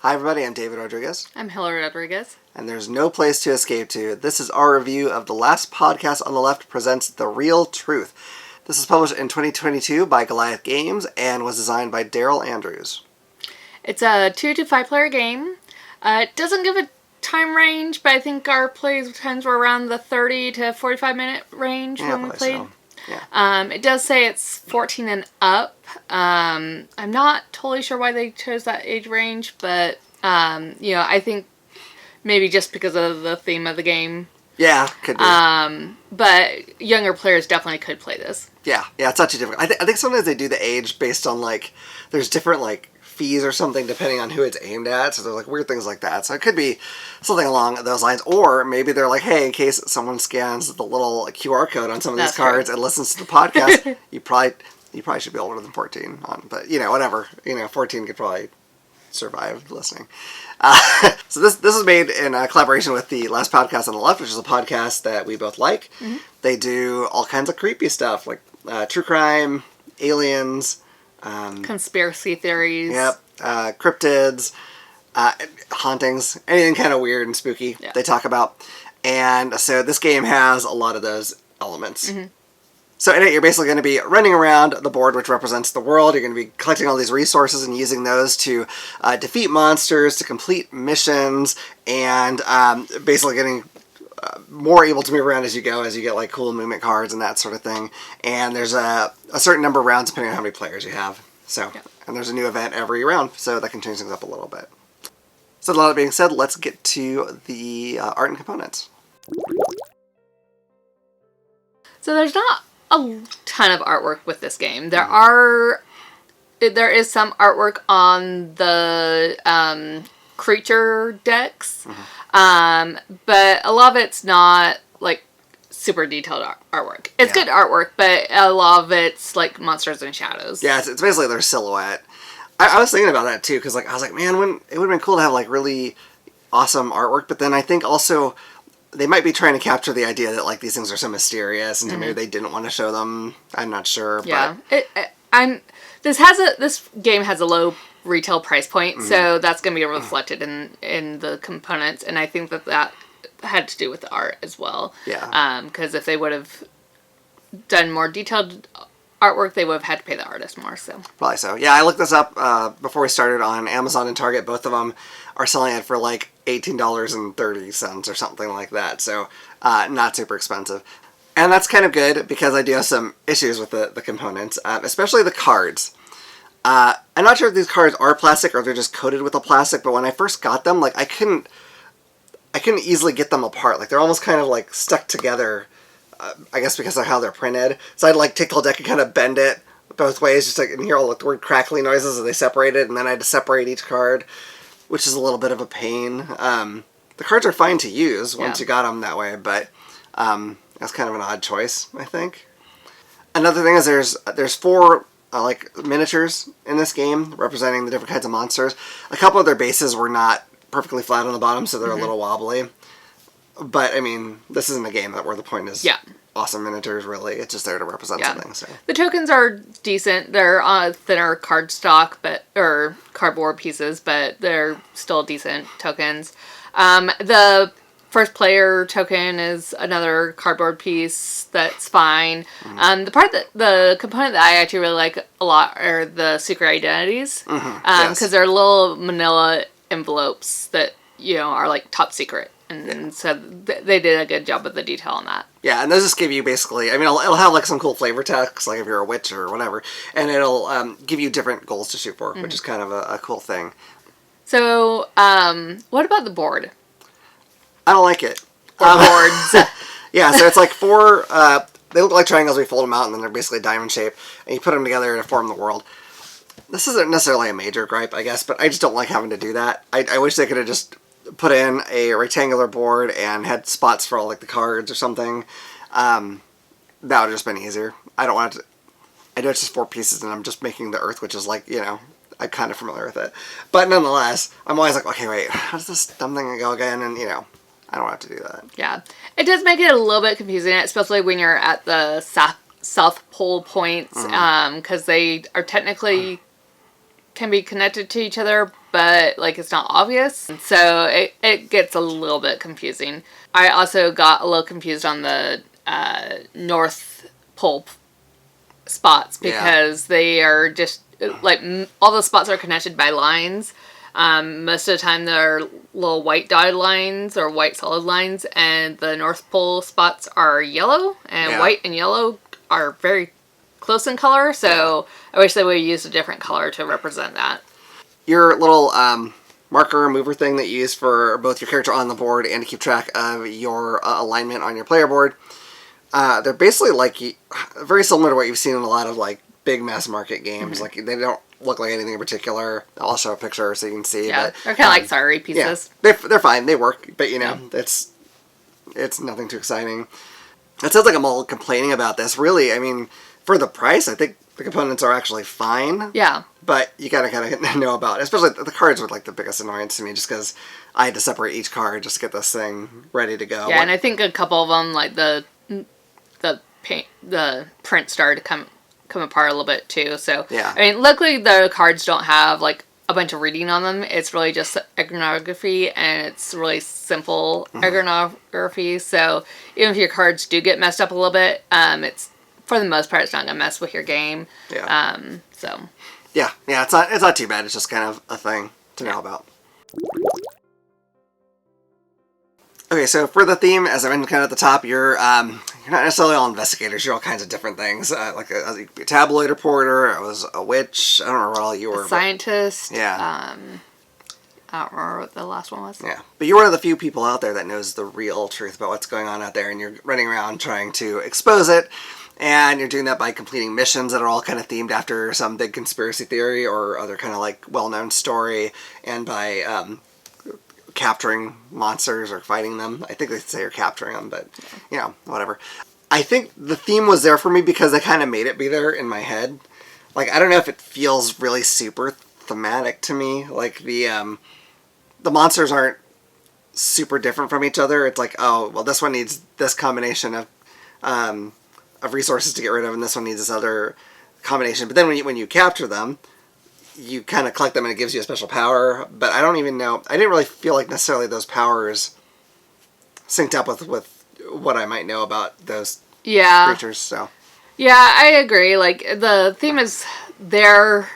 Hi everybody, I'm David Rodriguez. I'm Hillary Rodriguez. And there's no place to escape to. This is our review of The Last Podcast on the Left Presents The Real Truth. This is published in 2022 by Goliath Games and was designed by Daryl Andrews. It's a 2 to 5 player game. It doesn't give a time range, but I think our play times were around the 30 to 45 minute range when we played. So. Yeah. It does say it's 14 and up. I'm not totally sure why they chose that age range, but I think maybe just because of the theme of the game. Yeah, could be. But younger players definitely could play this. Yeah, it's not too difficult. I think sometimes they do the age based on there's different fees or something depending on who it's aimed at. So there's weird things like that. So it could be something along those lines. Or maybe they're hey, in case someone scans the little QR code on some of these cards and listens to the podcast, you probably should be older than 14 on. But whatever. 14 could probably survive listening. So this is made in collaboration with the Last Podcast on the Left, which is a podcast that we both like. Mm-hmm. They do all kinds of creepy stuff like true crime, aliens, conspiracy theories. Yep. Cryptids, hauntings, anything kind of weird and spooky they talk about. And so this game has a lot of those elements. Mm-hmm. So in it, you're basically going to be running around the board, which represents the world. You're going to be collecting all these resources and using those to defeat monsters, to complete missions, and basically getting more able to move around as you go, as you get cool movement cards and that sort of thing. And there's a certain number of rounds depending on how many players you have. So, and there's a new event every round, so that can change things up a little bit. So, a lot of being said, let's get to the art and components. So there's not a ton of artwork with this game. There is some artwork on the creature decks, but a lot of it's not super detailed artwork. It's good artwork, but a lot of it's monsters and shadows. Yeah, it's basically their silhouette. I was thinking about that too, because I was man, it would have been cool to have really awesome artwork, but then I think also they might be trying to capture the idea that these things are so mysterious, and maybe they didn't want to show them. I'm not sure. Yeah, but this game has a low retail price point, so that's going to be reflected in the components, and I think that had to do with the art as well. Yeah. Because if they would have done more detailed artwork, they would have had to pay the artist more. So probably so. Yeah, I looked this up before we started on Amazon and Target. Both of them are selling it for $18.30 or something like that. So not super expensive. And that's kind of good because I do have some issues with the components, especially the cards. I'm not sure if these cards are plastic or if they're just coated with a plastic, but when I first got them, I couldn't easily get them apart. They're almost kind of stuck together, I guess because of how they're printed. So I'd take the whole deck and kind of bend it both ways, just and hear all the weird crackly noises as they separate it, and then I had to separate each card, which is a little bit of a pain. The cards are fine to use once you got them that way, but that's kind of an odd choice, I think. Another thing is there's 4 miniatures in this game representing the different kinds of monsters. A couple of their bases were not perfectly flat on the bottom, so they're a little wobbly. But, this isn't a game where the point is awesome miniatures, really. It's just there to represent something. So the tokens are decent. They're thinner cardstock, or cardboard pieces, but they're still decent tokens. The first player token is another cardboard piece that's fine. The component that I actually really like a lot are the secret identities. Because they're little manila envelopes that are top secret, and so they did a good job with the detail on that. Yeah, and those just give you basically, it'll have some cool flavor text, if you're a witch or whatever, and it'll give you different goals to shoot for, which is kind of a cool thing. So, what about the board? I don't like it. Boards. Yeah, so it's 4. They look like triangles. We fold them out, and then they're basically diamond shape, and you put them together to form the world. This isn't necessarily a major gripe, I guess, but I just don't like having to do that. I wish they could have just put in a rectangular board and had spots for all the cards or something. That would have just been easier. I don't want to. I know it's just 4 pieces, and I'm just making the earth, which is I'm kind of familiar with it. But nonetheless, I'm always okay, wait, how does this dumb thing go again? And I don't have to do that. Yeah, it does make it a little bit confusing, especially when you're at the south pole points, because they are technically can be connected to each other, but like it's not obvious. And so it gets a little bit confusing. I also got a little confused on the North Pole spots because they are just like all the spots are connected by lines. Most of the time they're little white dotted lines or white solid lines, and the North Pole spots are yellow, and white and yellow are very close in color, so I wish they would have used a different color to represent that. Your little marker mover thing that you use for both your character on the board and to keep track of your alignment on your player board, they're basically like very similar to what you've seen in a lot of like big mass market games. Like they don't look like anything in particular. I'll show a picture so you can see. Yeah, but, they're kind of like sorry pieces. Yeah, they're fine. They work, but you know, it's nothing too exciting. It sounds like I'm all complaining about this. Really, I mean, for the price, I think the components are actually fine. Yeah. But you gotta kind of know about it. Especially the cards were like the biggest annoyance to me, just because I had to separate each card just to get this thing ready to go. Yeah, and I think a couple of them, like the print started to come apart a little bit too. So yeah. I mean, luckily the cards don't have like a bunch of reading on them. It's really just iconography, and it's really simple iconography. So even if your cards do get messed up a little bit, it's for the most part it's not gonna mess with your game. Yeah. So. Yeah, it's not too bad. It's just kind of a thing to know about. Okay, so for the theme, as I mentioned kind of at the top, you're not necessarily all investigators. You're all kinds of different things. Like you could be a tabloid reporter. I was a witch. I don't remember what all you were. A scientist. Yeah. I don't remember what the last one was. Yeah, but you're one of the few people out there that knows the real truth about what's going on out there, and you're running around trying to expose it. And you're doing that by completing missions that are all kind of themed after some big conspiracy theory or other kind of like well-known story, and by capturing monsters or fighting them. I think they say you're capturing them, but you know, whatever. I think the theme was there for me because they kind of made it be there in my head. Like, I don't know if it feels really super thematic to me. Like the monsters aren't super different from each other. It's like, oh, well, this one needs this combination of resources to get rid of, and this one needs this other combination. But then when you capture them, you kind of collect them and it gives you a special power. But I don't even know. I didn't really feel like necessarily those powers synced up with what I might know about those creatures. So yeah, I agree. Like the theme is there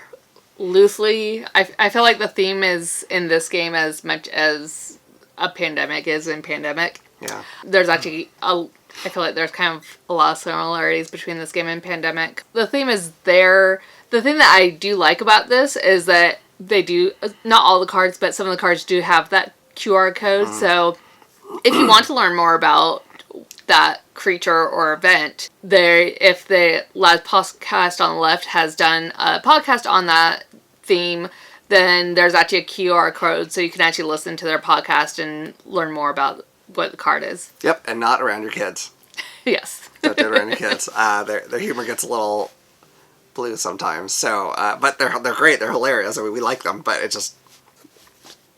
loosely. I feel like the theme is in this game as much as a pandemic is in Pandemic. Yeah. There's actually I feel like there's kind of a lot of similarities between this game and Pandemic. The theme is there. The thing that I do like about this is that they do, not all the cards, but some of the cards do have that QR code. So if you want to learn more about that creature or event, if the last podcast on the left has done a podcast on that theme, then there's actually a QR code so you can actually listen to their podcast and learn more about what the card is. Yep, and not around your kids. Yes. Don't do it around your kids. Their humor gets a little blue sometimes. So, but they're great. They're hilarious. I mean, we like them, but it's just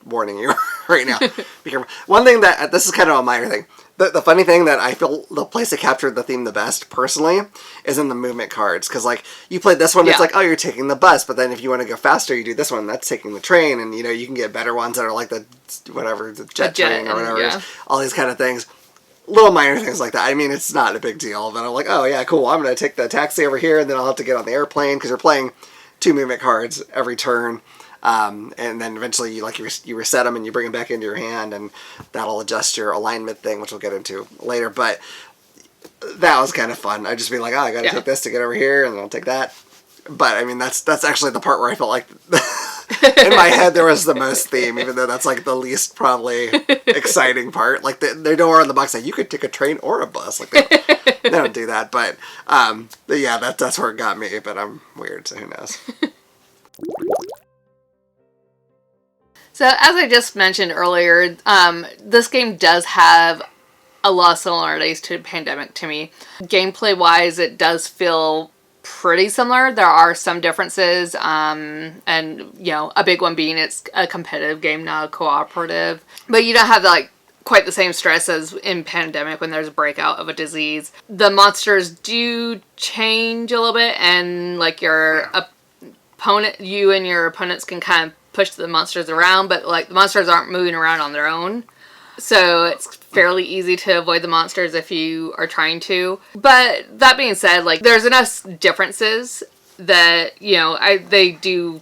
warning you right now. Be careful. One thing that this is kind of a minor thing. The funny thing that I feel the place that captured the theme the best personally is in the movement cards, because like you played this one, it's like, oh, you're taking the bus, but then if you want to go faster, you do this one, that's taking the train, and you know you can get better ones that are like the jet train or whatever, all these kind of things. Little minor things like that. I mean, it's not a big deal, but I'm like, oh yeah, cool. I'm going to take the taxi over here, and then I'll have to get on the airplane, because you're playing 2 movement cards every turn. And then eventually you reset them and you bring them back into your hand, and that'll adjust your alignment thing, which we'll get into later. But that was kind of fun. I'd just be like, oh, I got to take this to get over here, and then I'll take that. But I mean, that's actually the part where I felt like in my head there was the most theme, even though that's like the least probably exciting part. Like they don't on the box say you could take a train or a bus. Like they don't do that. But yeah, that's where it got me. But I'm weird, so who knows. So, as I just mentioned earlier, this game does have a lot of similarities to Pandemic to me. Gameplay-wise, it does feel pretty similar. There are some differences, and, you know, a big one being it's a competitive game, not a cooperative. But you don't have, like, quite the same stress as in Pandemic when there's a breakout of a disease. The monsters do change a little bit, and, like, your opponent, you and your opponents can kind of push the monsters around, but like the monsters aren't moving around on their own. So it's fairly easy to avoid the monsters if you are trying to. But that being said, like there's enough differences that, you know, they do,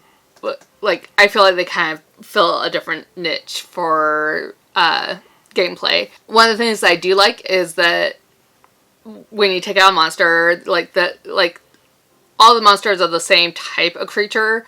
like, I feel like they kind of fill a different niche for gameplay. One of the things I do like is that when you take out a monster, like all the monsters of the same type of creature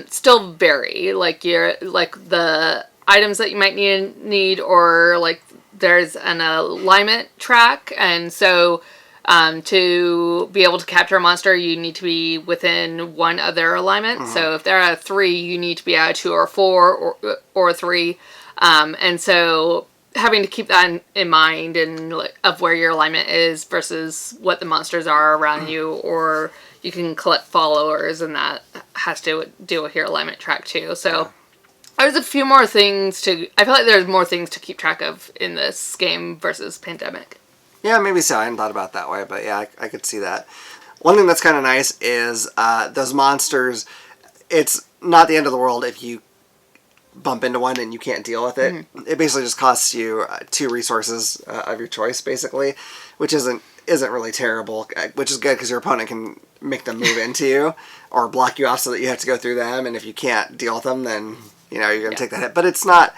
still vary. Like the items that you might need, or like there's an alignment track, and so to be able to capture a monster, you need to be within one of their alignments. So if they're at a 3, you need to be at a 2 or 4 or 3, and so having to keep that in mind, and of where your alignment is versus what the monsters are around you, or you can collect followers, and that has to deal with your alignment track too. So there's a few more things I feel like there's more things to keep track of in this game versus Pandemic. Yeah, maybe so. I hadn't thought about it that way, but yeah, I could see that. One thing that's kind of nice is those monsters, it's not the end of the world if you bump into one and you can't deal with it. It basically just costs you 2 resources of your choice, basically, which isn't really terrible, which is good because your opponent can make them move into you or block you off so that you have to go through them, and if you can't deal with them, then you know you're going to take that hit. But it's not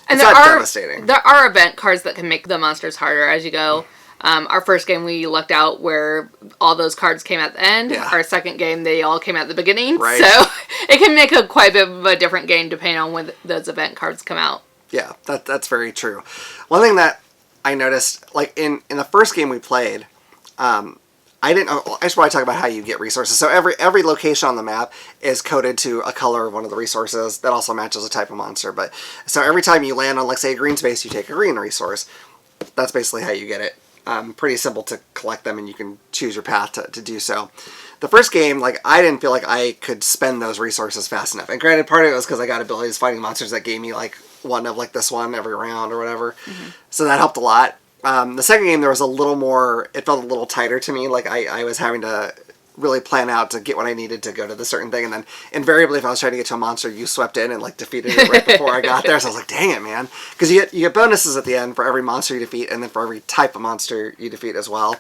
devastating. There are event cards that can make the monsters harder as you go. Our first game, we lucked out where all those cards came at the end. Yeah. Our second game, they all came at the beginning. Right. So it can make quite a bit of a different game depending on when those event cards come out. Yeah, that's very true. One thing that I noticed, like in the first game we played, I should probably talk about how you get resources. So every location on the map is coded to a color of one of the resources that also matches a type of monster. But so every time you land on, like, say, a green space, you take a green resource. That's basically how you get it. Pretty simple to collect them, and you can choose your path to do so. The first game, like, I didn't feel like I could spend those resources fast enough. And granted, part of it was because I got abilities fighting monsters that gave me, like, one of, like, this one every round or whatever. So that helped a lot. The second game, there was a little more, it felt a little tighter to me. Like, I was having to really plan out to get what I needed to go to the certain thing. And then invariably, if I was trying to get to a monster, you swept in and, like, defeated it right before I got there. So I was like, dang it, man. Because you get bonuses at the end for every monster you defeat, and then for every type of monster you defeat as well.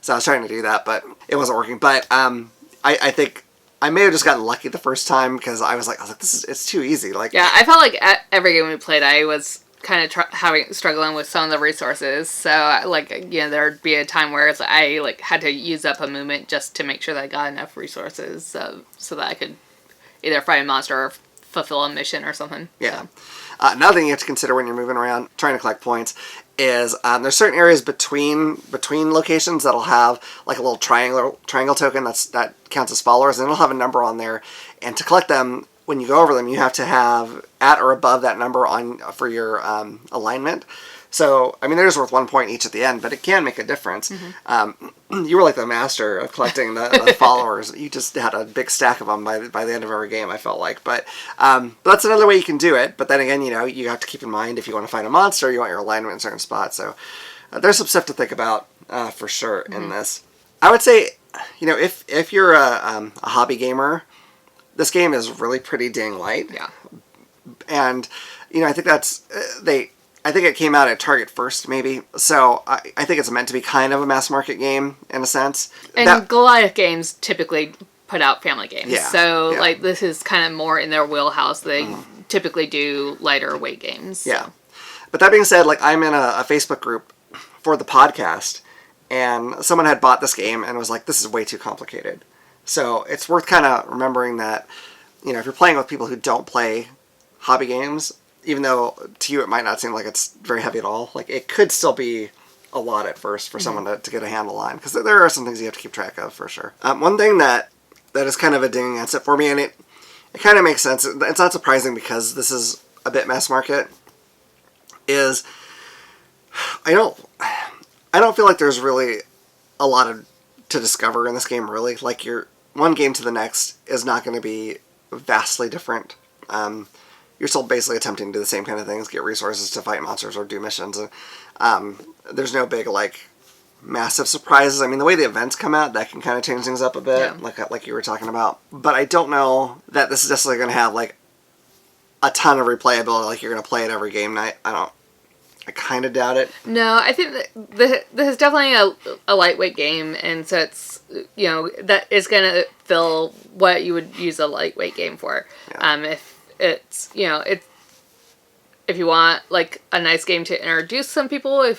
So I was trying to do that, but it wasn't working. But I think I may have just gotten lucky the first time, because I was like, it's too easy. Like, yeah, I felt like at every game we played, I was kind of struggling with some of the resources. So, like, you know, there'd be a time where I, like, had to use up a movement just to make sure that I got enough resources so that I could either fight a monster or fulfill a mission or something. Yeah. Another thing you have to consider when you're moving around trying to collect points is there's certain areas between locations that'll have, like, a little triangle token that counts as followers, and it'll have a number on there. And to collect them, when you go over them, you have to have at or above that number for your alignment. So, I mean, they're just worth 1 point each at the end, but it can make a difference. You were like the master of collecting the followers. You just had a big stack of them by the end of every game, I felt like. But that's another way you can do it. But then again, you know, you have to keep in mind, if you want to find a monster, you want your alignment in certain spots. So there's some stuff to think about for sure in this. I would say, you know, if you're a hobby gamer, this game is really pretty dang light. Yeah. And, you know, I think I think it came out at Target first, maybe. So I think it's meant to be kind of a mass market game, in a sense. And Goliath games typically put out family games. Yeah, So, yeah. like, this is kind of more in their wheelhouse. They typically do lighter weight games. Yeah. But that being said, like, I'm in a Facebook group for the podcast, and someone had bought this game and was like, this is way too complicated. So it's worth kind of remembering that, you know, if you're playing with people who don't play hobby games, even though to you it might not seem like it's very heavy at all, like, it could still be a lot at first for someone to get a handle on, because there are some things you have to keep track of for sure. One thing that is kind of a ding against it for me, and it kind of makes sense, it's not surprising because this is a bit mass market, is I don't feel like there's really a lot to discover in this game, really. Like, your one game to the next is not going to be vastly different. You're still basically attempting to do the same kind of things, get resources to fight monsters or do missions. There's no big, like, massive surprises. I mean, the way the events come out, that can kind of change things up a bit, like you were talking about. But I don't know that this is necessarily going to have, like, a ton of replayability, like you're going to play it every game night. I kind of doubt it. No, I think that this is definitely a lightweight game, and so it's, that is going to fill what you would use a lightweight game for. Yeah. If it's, if you want like a nice game to introduce some people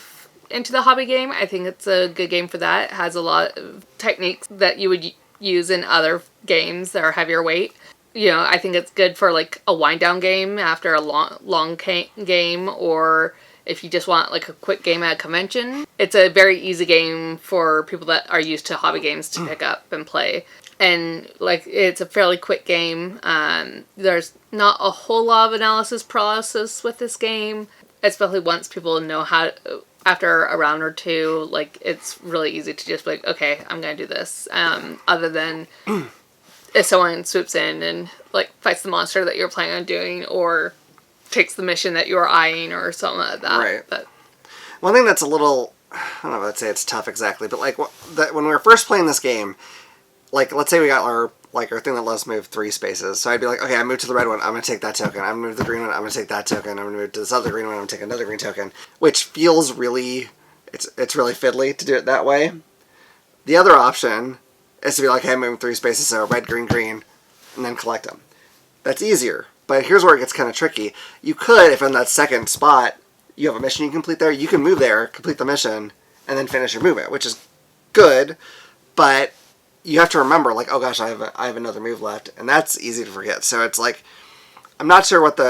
into the hobby game, I think it's a good game for that. It has a lot of techniques that you would use in other games that are heavier weight. I think it's good for like a wind down game after a long game, or if you just want like a quick game at a convention. It's a very easy game for people that are used to hobby games to pick up and play. And like it's a fairly quick game. There's not a whole lot of analysis process with this game, especially once people know how. After a round or two, like it's really easy to just be like, okay, I'm gonna do this. Other than if someone swoops in and like fights the monster that you're planning on doing, or takes the mission that you're eyeing, or something like that. Right. But one thing that's a little, I don't know if I'd say it's tough exactly, but like when we were first playing this game, like let's say we got our thing that lets us move 3 spaces. So I'd be like, okay, I moved to the red one, I'm going to take that token. I'm going to move to the green one, I'm going to take that token. I'm going to move to this other green one, I'm going to take another green token. Which feels really, it's really fiddly to do it that way. The other option is to be like, hey, I'm moving 3 spaces, so red, green, green, and then collect them. That's easier. But here's where it gets kind of tricky. You could, if in that second spot, you have a mission you complete there, you can move there, complete the mission, and then finish your movement, which is good, but you have to remember, like, oh gosh, I have another move left, and that's easy to forget. So it's like, I'm not sure what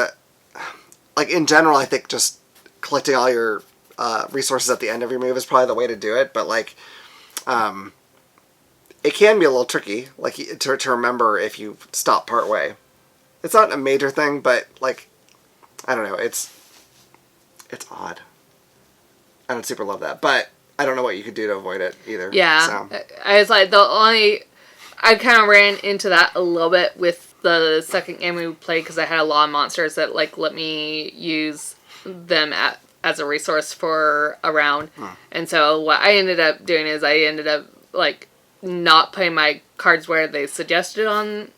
like in general, I think just collecting all your resources at the end of your move is probably the way to do it, but like, it can be a little tricky, like to remember if you stop part way. It's not a major thing, but like, I don't know, it's odd. I don't super love that, but I don't know what you could do to avoid it either. yeah, so. I was like, I kind of ran into that a little bit with the second game we played, because I had a lot of monsters that like let me use them as a resource for a round. And so what I ended up doing is I ended up like not putting my cards where they suggested on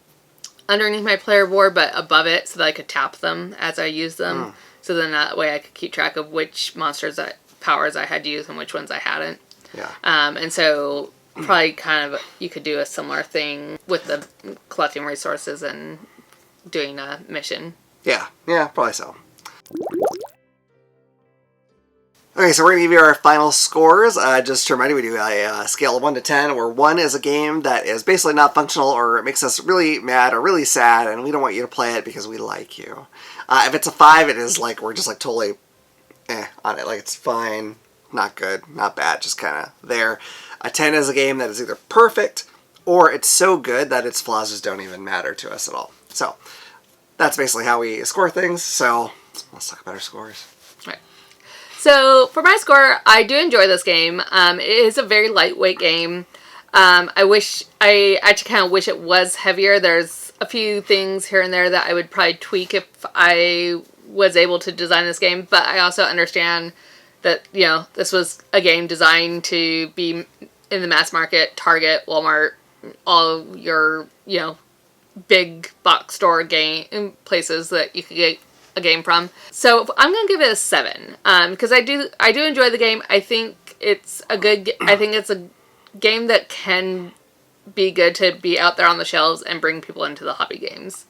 underneath my player board, but above it, so that I could tap them as I used them. So then that way I could keep track of which powers I had used and which ones I hadn't. Yeah. And so probably kind of you could do a similar thing with the collecting resources and doing a mission. Yeah, probably so. Okay, so we're going to give you our final scores. Just to remind you, we do a scale of 1 to 10, where 1 is a game that is basically not functional, or it makes us really mad or really sad, and we don't want you to play it because we like you. If it's a 5, it is like, we're just like totally on it. Like, it's fine, not good, not bad, just kind of there. A 10 is a game that is either perfect, or it's so good that its flaws just don't even matter to us at all. So, that's basically how we score things, so let's talk about our scores. So for my score, I do enjoy this game. It is a very lightweight game. I actually kind of wish it was heavier. There's a few things here and there that I would probably tweak if I was able to design this game. But I also understand that, this was a game designed to be in the mass market, Target, Walmart, all your, big box store game places that you could get a game from. So I'm gonna give it a 7 because I do enjoy the game. I think it's a game that can be good to be out there on the shelves and bring people into the hobby games.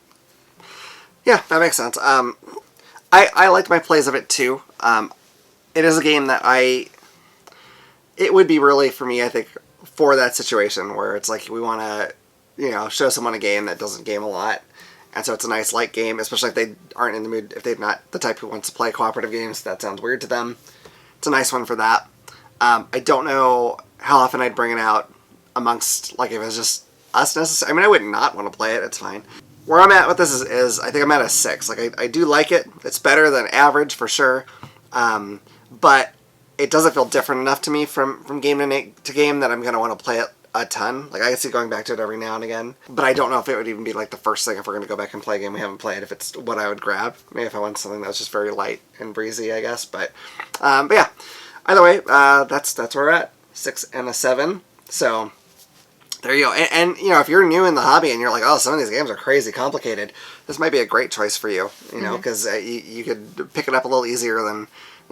Yeah, that makes sense. I liked my plays of it too. It is a game that it would be really for me, I think, for that situation where it's like we want to show someone a game that doesn't game a lot. And so it's a nice light game, especially if they aren't in the mood, if they're not the type who wants to play cooperative games. That sounds weird to them. It's a nice one for that. I don't know how often I'd bring it out amongst, like, if it was just us necessarily. I mean, I would not want to play it. It's fine. Where I'm at with this is I think I'm at a 6. Like, I do like it. It's better than average for sure. But it doesn't feel different enough to me from game to game that I'm going to want to play it a ton. Like, I can see going back to it every now and again, but I don't know if it would even be like the first thing if we're going to go back and play a game we haven't played, if it's what I would grab. Maybe if I want something that was just very light and breezy, I guess. But yeah, either way, that's where we're at. 6 and a 7. So There you go. And you know, if you're new in the hobby and you're like, oh, some of these games are crazy complicated, this might be a great choice for you. You know, because you could pick it up a little easier than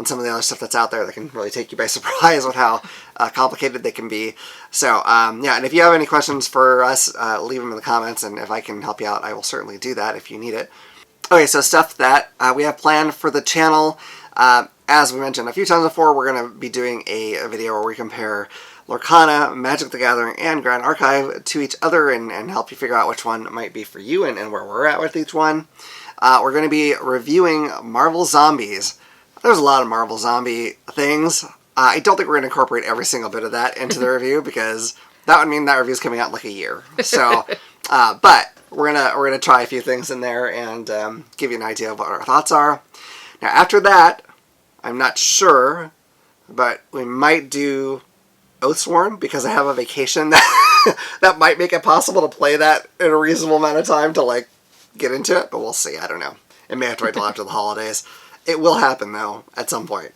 some of the other stuff that's out there that can really take you by surprise with how complicated they can be. So, yeah, and if you have any questions for us, leave them in the comments, and if I can help you out, I will certainly do that if you need it. Okay, so stuff that we have planned for the channel. As we mentioned a few times before, we're going to be doing a video where we compare Lorcana, Magic the Gathering, and Grand Archive to each other and help you figure out which one might be for you and where we're at with each one. We're going to be reviewing Marvel Zombies. There's a lot of Marvel Zombie things. I don't think we're going to incorporate every single bit of that into the review because that would mean that review's coming out in like a year. So, but we're gonna try a few things in there and give you an idea of what our thoughts are. Now, after that, I'm not sure, but we might do Oathsworn because I have a vacation that that might make it possible to play that in a reasonable amount of time to like get into it, but we'll see. I don't know. It may have to wait till after the holidays. It will happen though at some point.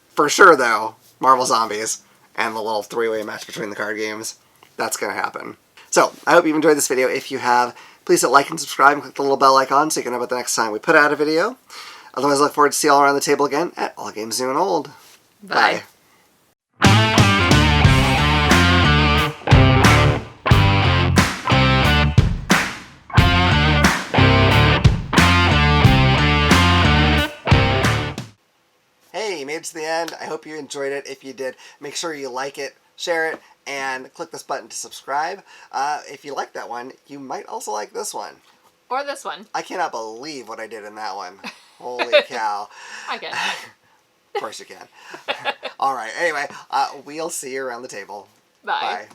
For sure though, Marvel Zombies and the little three-way match between the card games, that's going to happen. So, I hope you've enjoyed this video. If you have, please hit like and subscribe and click the little bell icon so you can know about the next time we put out a video. Otherwise, I look forward to see you all around the table again at All Games New and Old. Bye. Hey, you made it to the end. I hope you enjoyed it. If you did, make sure you like it, share it, and click this button to subscribe. If you like that one, you might also like this one. Or this one. I cannot believe what I did in that one. Holy cow. I can. Of course you can. All right. Anyway, we'll see you around the table. Bye. Bye.